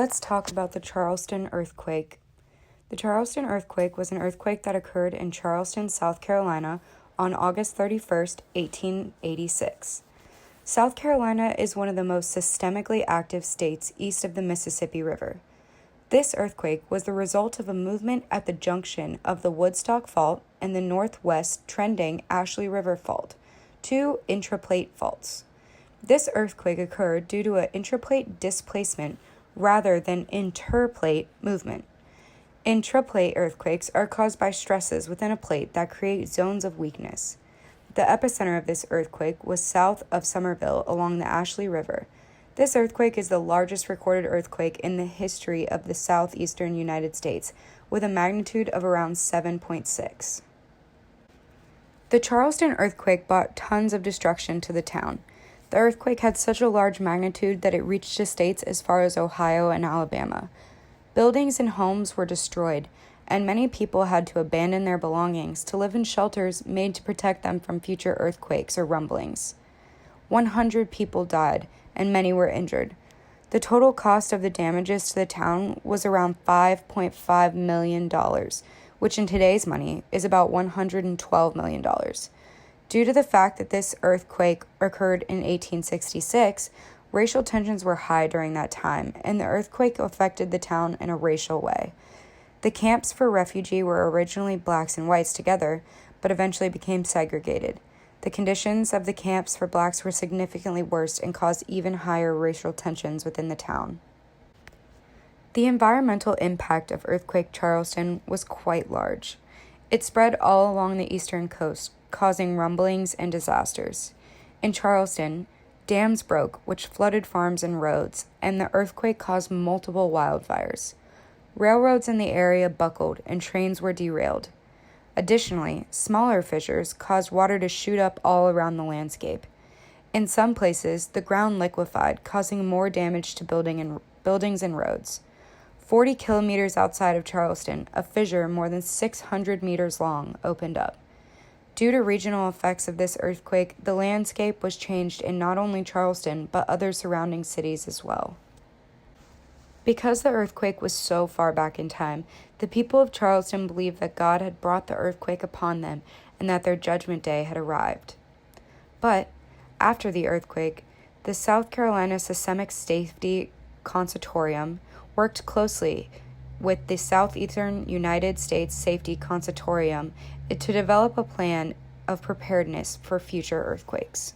Let's talk about the Charleston Earthquake. The Charleston Earthquake was an earthquake that occurred in Charleston, South Carolina on August 31st, 1886. South Carolina is one of the most systemically active states east of the Mississippi River. This earthquake was the result of a movement at the junction of the Woodstock Fault and the northwest trending Ashley River Fault, two intraplate faults. This earthquake occurred due to an intraplate displacement rather than interplate movement. Intraplate earthquakes are caused by stresses within a plate that create zones of weakness. The epicenter of this earthquake was south of Summerville along the Ashley River. This earthquake is the largest recorded earthquake in the history of the southeastern United States, with a magnitude of around 7.6. The Charleston earthquake brought tons of destruction to the town. The earthquake had such a large magnitude that it reached to states as far as Ohio and Alabama. Buildings and homes were destroyed, and many people had to abandon their belongings to live in shelters made to protect them from future earthquakes or rumblings. 100 people died, and many were injured. The total cost of the damages to the town was around $5.5 million, which in today's money is about $112 million. Due to the fact that this earthquake occurred in 1866, racial tensions were high during that time, and the earthquake affected the town in a racial way. The camps for refugee were originally blacks and whites together, but eventually became segregated. The conditions of the camps for blacks were significantly worse and caused even higher racial tensions within the town. The environmental impact of earthquake Charleston was quite large. It spread all along the eastern coast, causing rumblings and disasters. In Charleston, dams broke, which flooded farms and roads, and the earthquake caused multiple wildfires. Railroads in the area buckled, and trains were derailed. Additionally, smaller fissures caused water to shoot up all around the landscape. In some places, the ground liquefied, causing more damage to buildings and roads. 40 kilometers outside of Charleston, a fissure more than 600 meters long opened up. Due to regional effects of this earthquake, the landscape was changed in not only Charleston, but other surrounding cities as well. Because the earthquake was so far back in time, the people of Charleston believed that God had brought the earthquake upon them and that their judgment day had arrived. But after the earthquake, the South Carolina Seismic Safety Consortium worked closely with the Southeastern United States Safety Consortium to develop a plan of preparedness for future earthquakes.